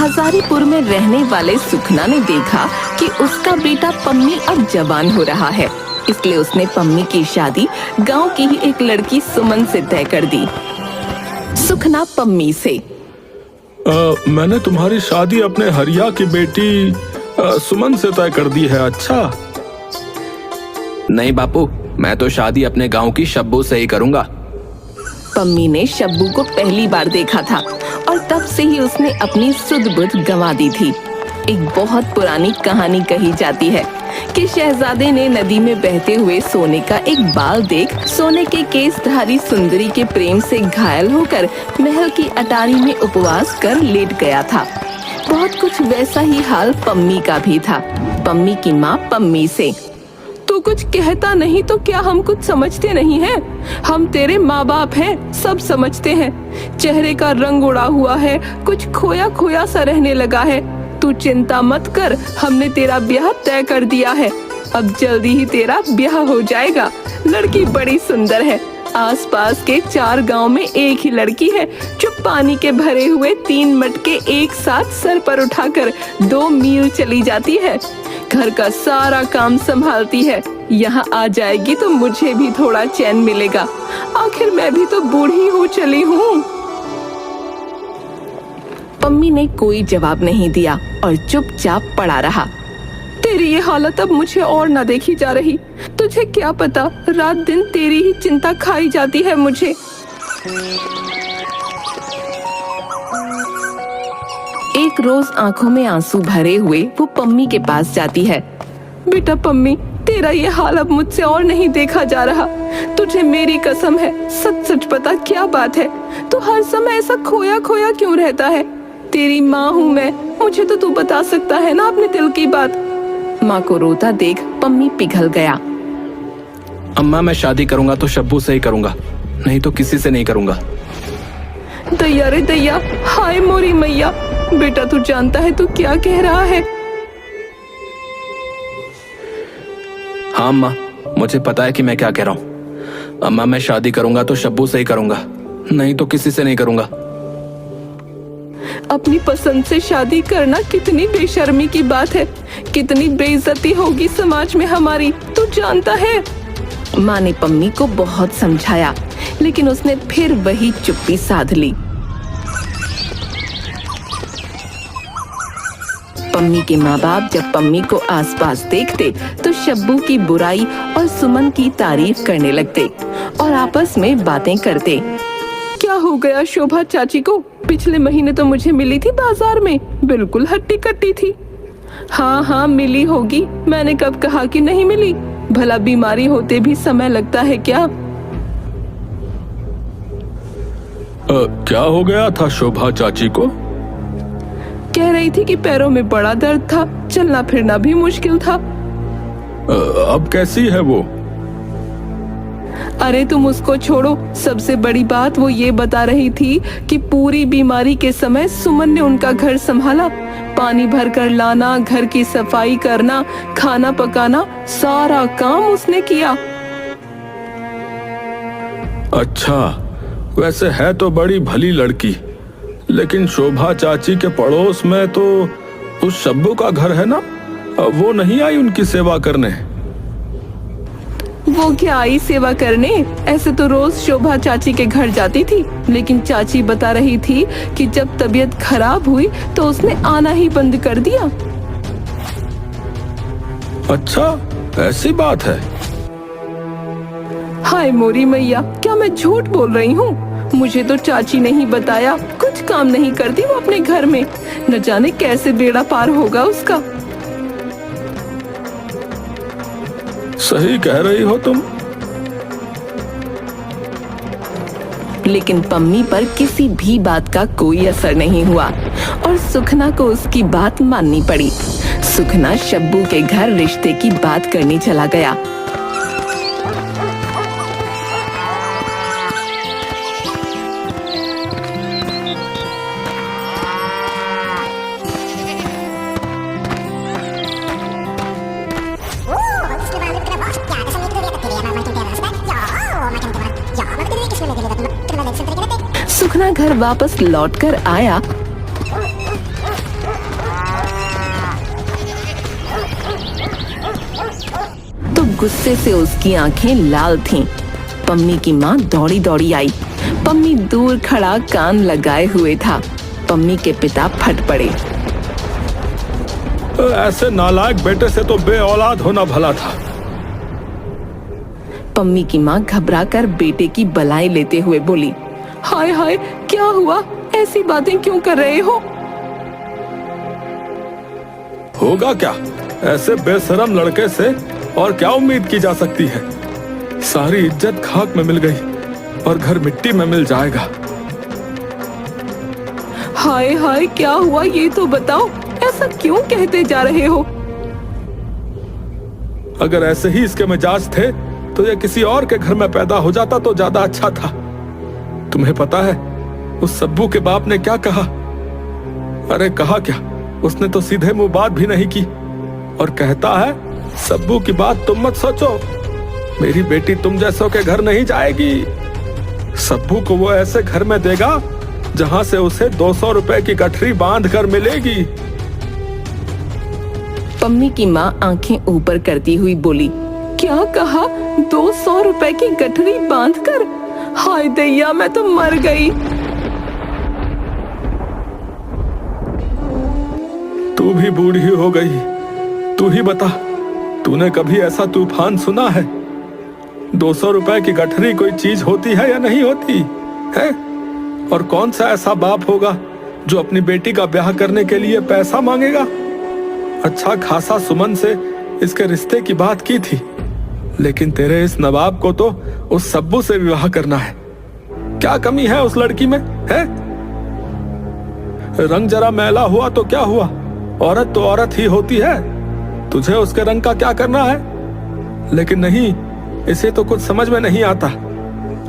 हजारीपुर में रहने वाले सुखना ने देखा कि उसका बेटा पम्मी अब जवान हो रहा है, इसलिए उसने पम्मी की शादी गांव की ही एक लड़की सुमन से तय कर दी। सुखना पम्मी से, मैंने तुम्हारी शादी अपने हरिया की बेटी सुमन से तय कर दी है। अच्छा। नहीं बापू, मैं तो शादी अपने गांव की शब्बू से ही करूंगा। पम्मी ने शब्बू को पहली बार देखा था और तब से ही उसने अपनी सुध बुध गंवा दी थी। एक बहुत पुरानी कहानी कही जाती है कि शहजादे ने नदी में बहते हुए सोने का एक बाल देख सोने के केसधारी सुंदरी के प्रेम से घायल होकर महल की अटारी में उपवास कर लेट गया था। बहुत कुछ वैसा ही हाल पम्मी का भी था। पम्मी की माँ पम्मी से, तू कुछ कहता नहीं तो क्या हम कुछ समझते नहीं हैं? हम तेरे माँ बाप हैं, सब समझते हैं। चेहरे का रंग उड़ा हुआ है, कुछ खोया खोया सा रहने लगा है। तू चिंता मत कर, हमने तेरा ब्याह तय कर दिया है। अब जल्दी ही तेरा ब्याह हो जाएगा। लड़की बड़ी सुंदर है। आसपास के 4 गांव में एक ही लड़की है जो पानी के भरे हुए 3 मटके एक साथ सर पर उठाकर 2 मील चली जाती है। घर का सारा काम संभालती है। यहाँ आ जाएगी तो मुझे भी थोड़ा चैन मिलेगा। आखिर मैं भी तो बूढ़ी हो चली हूँ। पम्मी ने कोई जवाब नहीं दिया और चुपचाप पड़ा रहा। तेरी ये हालत अब मुझे और ना देखी जा रही। तुझे क्या पता, रात दिन तेरी ही चिंता खाई जाती है मुझे। एक रोज आंखों में आंसू भरे हुए वो पम्मी के पास जाती है। बेटा पम्मी, तेरा ये हाल अब मुझसे और नहीं देखा जा रहा। तुझे मेरी कसम है, सच सच बता क्या बात है? तू हर समय ऐसा खोया खोया क्यों रहता है? तेरी माँ हूँ मैं, मुझे तो तू बता सकता है ना अपने दिल की बात। माँ को रोता देख पम्मी पिघल गया। अम्मा, मैं शादी करूंगा तो शब्बू से ही करूंगा, नहीं तो किसी से नहीं करूंगा। दैया रे दैया, हाय मोरी मैया। बेटा तू जानता है तू क्या कह रहा है? हाँ अम्मा, मुझे पता है कि मैं क्या कह रहा हूँ। अम्मा, मैं शादी करूंगा तो शब्बू से ही करूंगा, नहीं तो किसी से नहीं करूंगा। अपनी पसंद से शादी करना कितनी बेशर्मी की बात है। कितनी बेइज्जती होगी समाज में हमारी, तू जानता है? माँ ने पम्मी को बहुत समझाया, लेकिन उसने फिर वही चुप्पी साध ली। पम्मी के माँ बाप जब पम्मी को आसपास देखते तो शब्बू की बुराई और सुमन की तारीफ करने लगते और आपस में बातें करते। क्या हो गया शोभा चाची को? पिछले महीने तो मुझे मिली थी बाजार में, बिल्कुल हट्टी कट्टी थी। हाँ हाँ मिली होगी, मैंने कब कहा कि नहीं मिली? भला बीमारी होते भी समय लगता है क्या? क्या हो गया था शोभा चाची को? कह रही थी कि पैरों में बड़ा दर्द था, चलना फिरना भी मुश्किल था। अब कैसी है वो? अरे तुम उसको छोड़ो, सबसे बड़ी बात वो ये बता रही थी कि पूरी बीमारी के समय सुमन ने उनका घर संभाला। पानी भर कर लाना, घर की सफाई करना, खाना पकाना, सारा काम उसने किया। अच्छा, वैसे है तो बड़ी भली लड़की, लेकिन शोभा चाची के पड़ोस में तो उस शब्बू का घर है ना, वो नहीं आई उनकी सेवा करने? वो क्या आई सेवा करने? ऐसे तो रोज शोभा चाची के घर जाती थी, लेकिन चाची बता रही थी कि जब तबीयत खराब हुई तो उसने आना ही बंद कर दिया। अच्छा, ऐसी बात है? हाय मोरी मैया, क्या मैं झूठ बोल रही हूँ? मुझे तो चाची ने ही बताया। कुछ काम नहीं करती वो अपने घर में, न जाने कैसे बेड़ा पार होगा उसका। सही कह रही हो तुम। लेकिन पम्मी पर किसी भी बात का कोई असर नहीं हुआ और सुखना को उसकी बात माननी पड़ी। सुखना शब्बू के घर रिश्ते की बात करने चला गया। सुखना घर वापस लौटकर आया गुस्से से उसकी आंखें लाल थीं। पम्मी की माँ दौड़ी दौड़ी आई। पम्मी दूर खड़ा कान लगाए हुए था। पम्मी के पिता फट पड़े। ऐसे नालायक बेटे से तो बे औलाद होना भला था। पम्मी की माँ घबराकर बेटे की बलाई लेते हुए बोली, हाय हाय, क्या हुआ? ऐसी बातें क्यों कर रहे हो? होगा क्या, ऐसे बेशरम लड़के से और क्या उम्मीद की जा सकती है। सारी इज्जत खाक में मिल गई और घर मिट्टी में मिल जाएगा। हाय हाय, क्या हुआ ये तो बताओ, ऐसा क्यों कहते जा रहे हो? अगर ऐसे ही इसके मिजाज थे तो ये किसी और के घर में पैदा हो जाता तो ज्यादा अच्छा था। तुम्हें पता है उस सब्बू के बाप ने क्या कहा? अरे कहा क्या, उसने तो सीधे मुंह बात भी नहीं की और कहता है, सब्बू की बात तुम मत सोचो, मेरी बेटी तुम जैसों के घर नहीं जाएगी। सब्बू को वो ऐसे घर में देगा जहां से उसे 200 रुपए की गठरी बांध कर मिलेगी। पम्मी की माँ आंखें ऊपर करती हुई बोली, क्या कहा? 200 रुपए की गठरी बांधकर? हाय दैया, मैं तो मर गई। तू भी बूढ़ी हो गई। तू ही बता, तूने कभी ऐसा तूफान सुना है? 200 रुपए की गठरी कोई चीज होती है या नहीं होती है? और कौन सा ऐसा बाप होगा जो अपनी बेटी का ब्याह करने के लिए पैसा मांगेगा? अच्छा खासा सुमन से इसके रिश्ते की बात की थी, लेकिन तेरे इस नवाब को तो उस सब्बू से विवाह करना है। क्या कमी है उस लड़की में है? रंग जरा मैला हुआ तो क्या हुआ, औरत तो औरत ही होती है। तुझे उसके रंग का क्या करना है? लेकिन नहीं, इसे तो कुछ समझ में नहीं आता।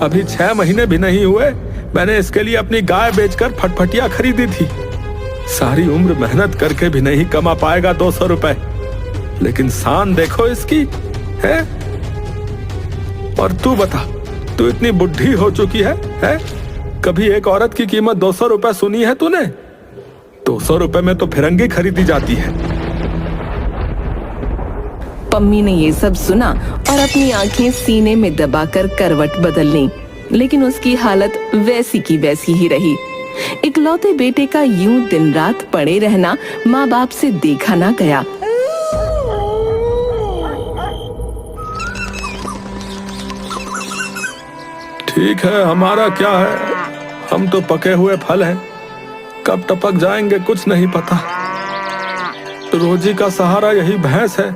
अभी 6 महीने भी नहीं हुए मैंने इसके लिए अपनी गाय बेचकर फटफटिया खरीदी थी। सारी उम्र मेहनत करके भी नहीं कमा पाएगा 200 रुपए, लेकिन शान देखो इसकी है। और तू बता, तू इतनी बुढ़ी हो चुकी है? कभी एक औरत की कीमत 200 रुपए सुनी है तूने? 200 रुपए में तो फिरंगी खरीदी जाती है। पम्मी ने ये सब सुना और अपनी आंखें सीने में दबाकर करवट बदल ली, लेकिन उसकी हालत वैसी की वैसी ही रही। इकलौते बेटे का यूं दिन रात पड़े रहना माँ बाप से देखा ना गया। ठीक है, हमारा क्या है, हम तो पके हुए फल हैं, कब टपक जाएंगे कुछ नहीं पता। रोजी का सहारा यही भैंस है,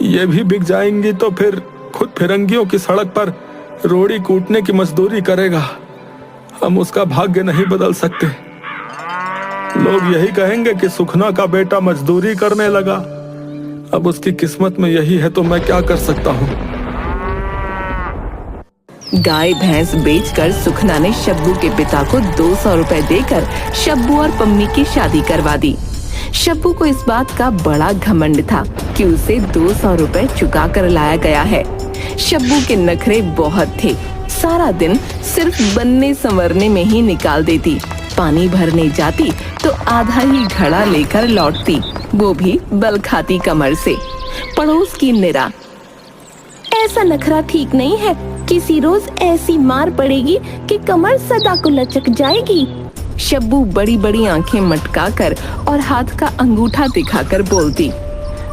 ये भी बिक जाएंगी तो फिर खुद फिरंगियों की सड़क पर रोड़ी कूटने की मजदूरी करेगा। हम उसका भाग्य नहीं बदल सकते। लोग यही कहेंगे कि सुखना का बेटा मजदूरी करने लगा। अब उसकी किस्मत में यही है तो मैं क्या कर सकता हूँ। गाय भैंस बेचकर सुखना ने शब्बू के पिता को 200 रुपए देकर शब्बू और पम्मी की शादी करवा दी। शब्बू को इस बात का बड़ा घमंड था कि उसे 200 रुपए चुका कर लाया गया है। शब्बू के नखरे बहुत थे, सारा दिन सिर्फ बनने संवरने में ही निकाल देती। पानी भरने जाती तो आधा ही घड़ा लेकर लौटती, वो भी बल खाती कमर से। पड़ोस की निरा, ऐसा नखरा ठीक नहीं है, किसी रोज ऐसी मार पड़ेगी कि कमर सदा को लचक जाएगी। शब्बू बड़ी बड़ी आंखें मटकाकर और हाथ का अंगूठा दिखाकर बोलती,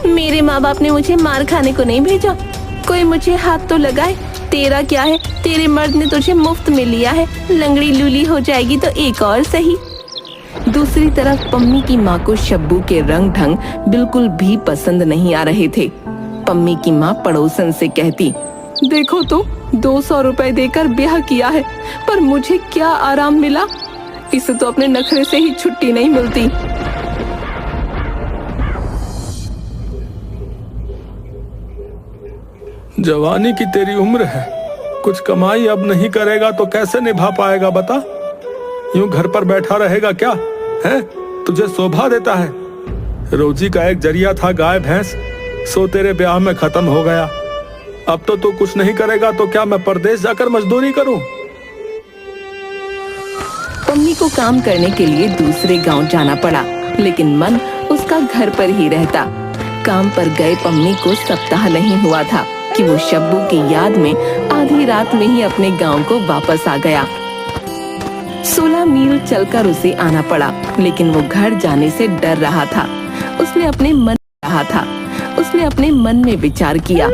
मेरे माँ बाप ने मुझे मार खाने को नहीं भेजा, कोई मुझे हाथ तो लगाए। तेरा क्या है, तेरे मर्द ने तुझे मुफ्त में लिया है, लंगड़ी लूली हो जाएगी तो एक और सही। दूसरी तरफ पम्मी की माँ को शब्बू के रंग ढंग बिल्कुल भी पसंद नहीं आ रहे थे। पम्मी की माँ पड़ोसन से कहती, देखो तो 200 रुपए देकर ब्याह किया है, पर मुझे क्या आराम मिला, इसे तो अपने नखरे से ही छुट्टी नहीं मिलती। जवानी की तेरी उम्र है, कुछ कमाई अब नहीं करेगा तो कैसे निभा पाएगा बता? यूं घर पर बैठा रहेगा क्या है? तुझे शोभा देता है? रोजी का एक जरिया था गाय भैंस, सो तेरे ब्याह में खत्म हो गया। अब तो तू कुछ नहीं करेगा तो क्या मैं परदेश जाकर मजदूरी करूं? पम्मी को काम करने के लिए दूसरे गांव जाना पड़ा, लेकिन मन उसका घर पर ही रहता। काम पर गए पम्मी को सप्ताह नहीं हुआ था कि वो शब्बू की याद में आधी रात में ही अपने गांव को वापस आ गया। 16 मील चलकर उसे आना पड़ा, लेकिन वो घर जाने से डर रहा था। उसने अपने मन में विचार किया।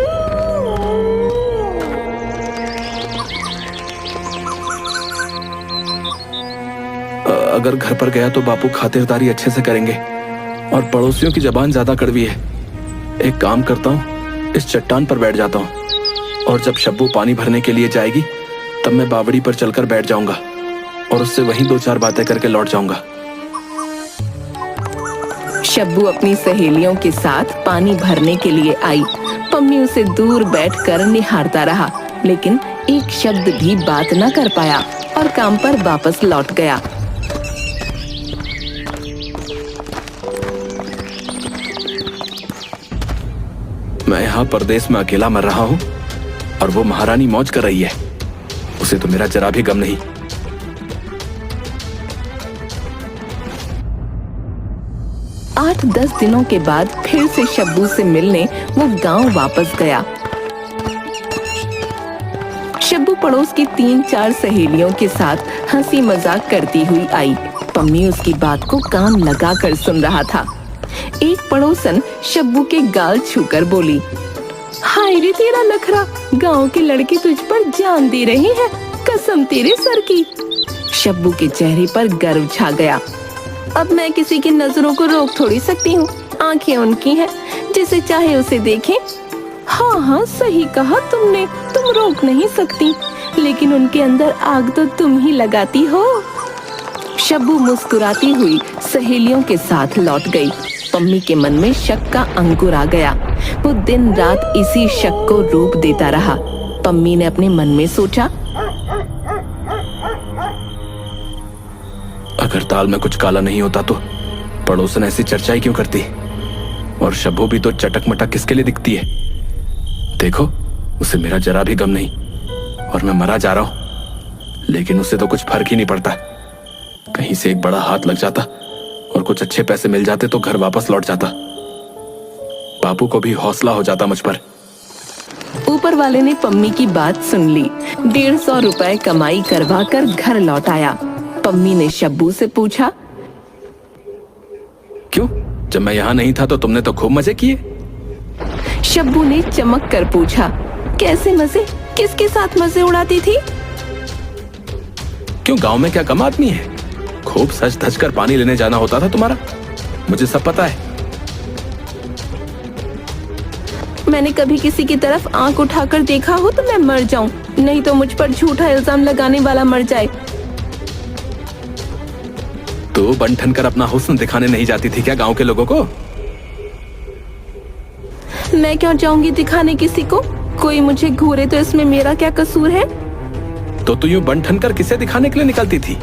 अगर घर पर गया तो बापू खातिरदारी अच्छे से करेंगे और पड़ोसियों की जबान ज्यादा कड़वी है। एक काम करता हूँ, इस चट्टान पर बैठ जाता हूँ और जब शब्बू पानी भरने के लिए जाएगी तब मैं बावड़ी पर चलकर बैठ जाऊंगा और उससे वहीं 2-4 बातें करके लौट जाऊंगा। शब्बू अपनी सहेलियों के साथ पानी भरने के लिए आई। पम्मी उसे दूर बैठकर निहारता रहा, लेकिन एक शब्द भी बात न कर पाया और काम पर वापस लौट गया। मैं यहाँ परदेश में अकेला मर रहा हूँ और वो महारानी मौज कर रही है। उसे तो मेरा जरा भी गम नहीं। 8-10 दिनों के बाद फिर से शब्बू से मिलने वो गांव वापस गया। शब्बू पड़ोस की 3-4 सहेलियों के साथ हंसी मजाक करती हुई आई। पम्मी उसकी बात को कान लगाकर सुन रहा था। एक पड़ोसन शब्बू के गाल छूकर बोली, हाय रे तेरा नखरा, गांव के लड़के तुझ पर जान दे रहे हैं, कसम तेरे सर की। शब्बू के चेहरे पर गर्व छा गया। अब मैं किसी की नजरों को रोक थोड़ी सकती हूँ, आंखें उनकी हैं, जिसे चाहे उसे देखें। हाँ सही कहा तुमने, तुम रोक नहीं सकती, लेकिन उनके अंदर आग तो तुम ही लगाती हो। शब्बू मुस्कुराती हुई सहेलियों के साथ लौट गई। पम्मी के मन में शक का अंकुर आ गया। वो दिन रात इसी शक को रूप देता रहा। पम्मी ने अपने मन में सोचा, अगर दाल में कुछ काला नहीं होता तो पड़ोसन ऐसी चर्चाएं क्यों करती? और शब्बू भी तो चटक मटक किसके लिए दिखती है? देखो, उसे मेरा जरा भी गम नहीं और मैं मरा जा रहा हूं, लेकिन उसे तो कुछ फर्क ही नहीं पड़ता। कहीं से एक बड़ा हाथ लग जाता और कुछ अच्छे पैसे मिल जाते तो घर वापस लौट जाता। बापू को भी हौसला हो जाता मुझ पर। ऊपर वाले ने पम्मी की बात सुन ली। 150 रुपए कमाई करवा कर घर लौट आया। पम्मी ने शब्बू से पूछा, क्यों, जब मैं यहाँ नहीं था तो तुमने तो खूब मजे किए? शब्बू ने चमक कर पूछा, कैसे मजे? किसके साथ मजे उड़ाती थी? क्यों, गांव में क्या कम आदमी है? खूब सज धज कर पानी लेने जाना होता था तुम्हारा, मुझे सब पता है। मैंने कभी किसी की तरफ आंख उठाकर देखा हो तो मैं मर जाऊं, नहीं तो मुझ पर झूठा इल्जाम लगाने वाला मर जाए। तो बन ठन कर अपना हुस्न दिखाने नहीं जाती थी क्या गांव के लोगों को? मैं क्यों जाऊंगी दिखाने किसी को? कोई मुझे घूरे तो इसमें मेरा क्या कसूर है? तो तू यूं बन ठन कर किसे दिखाने के लिए निकलती थी?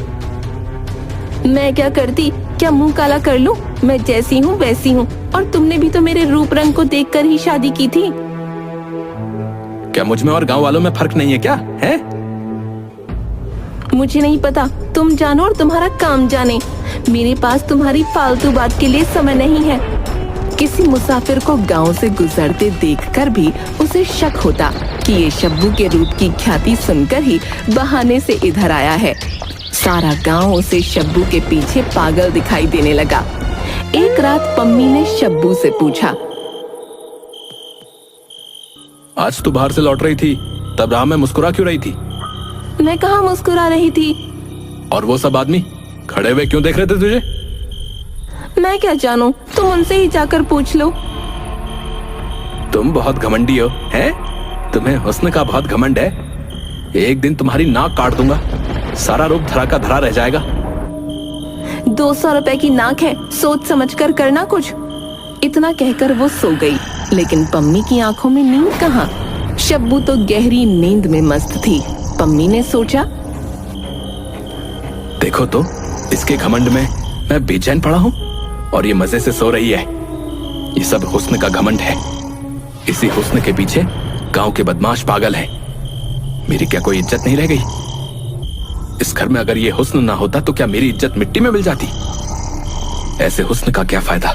मैं क्या करती? क्या मुंह काला कर लूं? मैं जैसी हूँ वैसी हूँ, और तुमने भी तो मेरे रूप रंग को देखकर ही शादी की थी। क्या मुझ में और गांव वालों में फर्क नहीं है क्या है? मुझे नहीं पता, तुम जानो और तुम्हारा काम जाने। मेरे पास तुम्हारी फालतू बात के लिए समय नहीं है। किसी मुसाफिर को गांव से गुजरते देखकर भी उसे शक होता कि ये शब्बू के रूप की ख्याति सुनकर ही बहाने से इधर आया है। सारा गांव उसे शब्बू के पीछे पागल दिखाई देने लगा। एक रात पम्मी ने शब्बू से पूछा, आज तू बाहर से लौट रही थी, तब राह में मुस्कुरा क्यों रही थी? मैं कहाँ मुस्कुरा रही थी? और वो सब आदमी खड़े हुए क्यों देख रहे थे तुझे? मैं क्या जानूं, तुम उनसे ही जाकर पूछ लो। तुम बहुत घमंडी हो, हैं? तुम्हें हुस्न का बहुत घमंड है। एक दिन तुम्हारी नाक काट दूंगा, सारा रूप धरा का धरा रह जाएगा। 200 रुपए की नाक है, सोच समझ कर करना कुछ। इतना कहकर वो सो गई, लेकिन पम्मी की आंखों में नींद कहाँ। शब्बू तो गहरी नींद में मस्त थी। पम्मी ने सोचा, देखो तो, इसके घमंड में मैं बेचैन पड़ा हूँ और ये मजे से सो रही है। ये सब हुस्न का घमंड है। इसी हुस्न के पीछे गांव के बदमाश पागल हैं। मेरी क्या कोई इज्जत नहीं रह गई? इस घर में अगर ये हुस्न ना होता तो क्या मेरी इज्जत मिट्टी में मिल जाती? ऐसे हुस्न का क्या फायदा?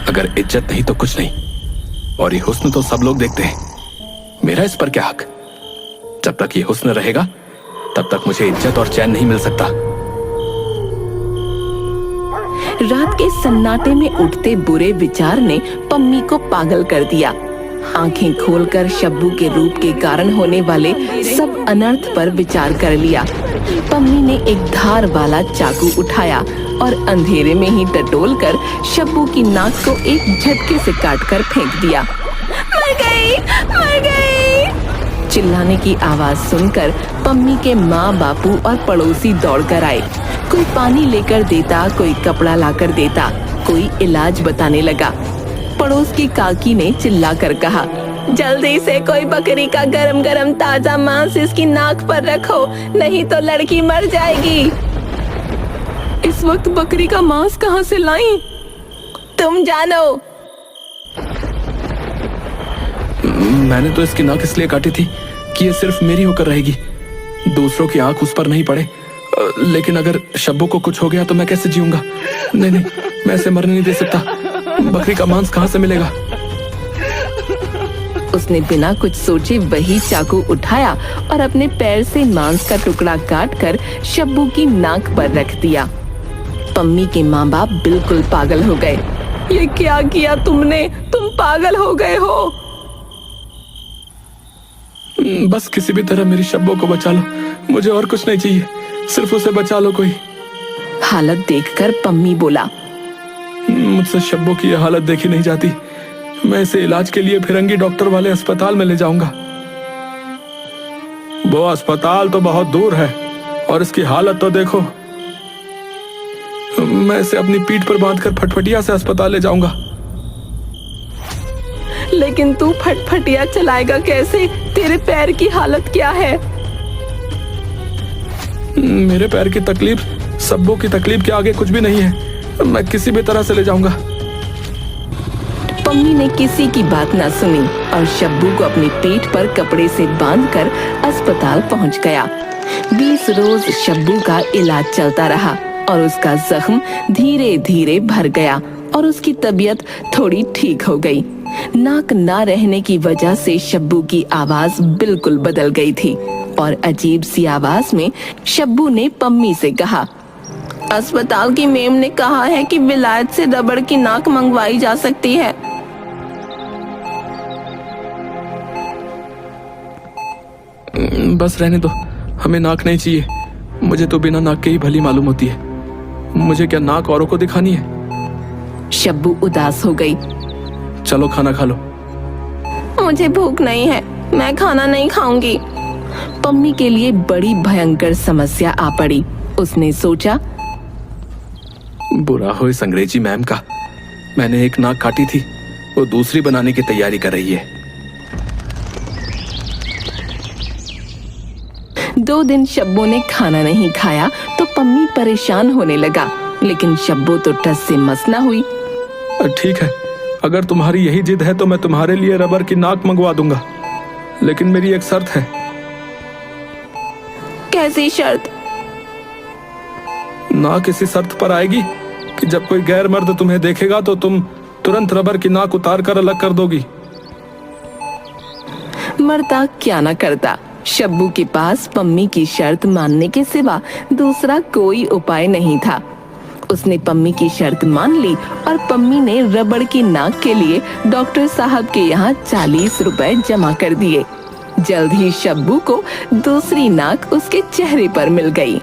अगर इज्जत नहीं तो कुछ नहीं। और ये हुस्न तो सब लोग देखते हैं, मेरा इस पर क्या हक? जब तक ये हुस्न रहेगा तब तक मुझे इज्जत और चैन नहीं मिल सकता। रात के सन्नाटे में उठते बुरे विचार ने पम्मी को पागल कर दिया। आंखें खोलकर शब्बू के रूप के कारण होने वाले सब अनर्थ पर विचार कर लिया। पम्मी ने एक धार वाला चाकू उठाया और अंधेरे में ही टटोलकर शब्बू की नाक को एक झटके से काटकर फेंक दिया। मर गई, मर गई! चिल्लाने की आवाज सुनकर पम्मी के माँ बापू और पड़ोसी दौड़कर आए। कोई पानी लेकर देता, कोई कपड़ा लाकर देता, कोई इलाज बताने लगा। पड़ोस की काकी ने चिल्लाकर कहा, जल्दी से कोई बकरी का गरम गरम ताजा मांस इसकी नाक पर रखो, नहीं तो लड़की मर जाएगी। इस वक्त बकरी का मांस कहाँ से लाई? तुम जानो। मैंने तो इसकी नाक इसलिए काटी थी कि ये सिर्फ मेरी होकर रहेगी, दूसरों की आंख उस पर नहीं पड़े। लेकिन अगर शब्बू को कुछ हो गया तो मैं कैसे जीऊंगा? नहीं नहीं, मैं इसे मरने नहीं दे सकता। बकरी का मांस कहाँ से मिलेगा? उसने बिना कुछ सोचे वही चाकू उठाया और अपने पैर से मांस का टुकड़ा काटकर शब्बू की नाक पर रख दिया। पम्मी के माँ बाप बिल्कुल पागल हो गए। ये क्या किया तुमने? तुम पागल हो गए हो। बस किसी भी तरह मेरी शब्बू को बचा लो, मुझे और कुछ नहीं चाहिए, सिर्फ उसे बचा लो कोई। हालत देखकर पम्मी बोला, मुझसे शब्बू की यह हालत देखी नहीं जाती। मैं इसे इलाज के लिए फिरंगी डॉक्टर वाले अस्पताल में ले जाऊंगा। वो अस्पताल तो बहुत दूर है और इसकी हालत तो देखो। मैं इसे अपनी पीठ पर बांधकर फटफटिया से अस्पताल ले जाऊंगा। लेकिन तू फटफटिया चलाएगा कैसे? तेरे पैर की हालत क्या है? मेरे पैर की तकलीफ शब्बू की तकलीफ के आगे कुछ भी नहीं है। मैं किसी भी तरह से ले जाऊंगा। पम्मी ने किसी की बात ना सुनी और शब्बू को अपनी पीठ पर कपड़े से बांधकर अस्पताल पहुंच गया। 20 रोज शब्बू का इलाज चलता रहा और उसका जख्म धीरे धीरे भर गया और उसकी तबीयत थोड़ी ठीक हो गई। नाक ना रहने की वजह से शब्बू की आवाज बिल्कुल बदल गई थी और अजीब सी आवाज में शब्बू ने पम्मी से कहा, अस्पताल की मेम ने कहा है कि विलायत से रबड़ की नाक मंगवाई जा सकती है। बस रहने दो, हमें नाक नहीं चाहिए। मुझे तो बिना नाक के ही भली मालूम होती है। मुझे क्या नाक औरों को दिखानी है? शब्बू उदास हो गई। चलो खाना खा लो। मुझे भूख नहीं है, मैं खाना नहीं खाऊंगी। पम्मी के लिए बड़ी भयंकर समस्या आ पड़ी। उसने सोचा, बुरा हो इस अंग्रेजी मैम का। मैंने एक नाक काटी थी, वो दूसरी बनाने की तैयारी कर रही है। 2 दिन शब्बू ने खाना नहीं खाया तो पम्मी परेशान होने लगा, लेकिन शब्बू तो टस से मस ना हुई। ठीक है, अगर तुम्हारी यही जिद है तो मैं तुम्हारे लिए रबर की नाक मंगवा दूंगा, लेकिन मेरी एक शर्त है। कैसी शर्त? नाक इसी शर्त पर आएगी कि जब कोई गैर मर्द तुम्हें देखेगा तो तुम तुरंत रबर की नाक उतार कर अलग कर दोगी। मरता क्या ना करता। शब्बू के पास पम्मी की शर्त मानने के सिवा दूसरा कोई उपाय नहीं था। उसने पम्मी की शर्त मान ली और पम्मी ने रबड़ की नाक के लिए डॉक्टर साहब के यहाँ 40 रुपए जमा कर दिए। जल्द ही शब्बू को दूसरी नाक उसके चेहरे पर मिल गई।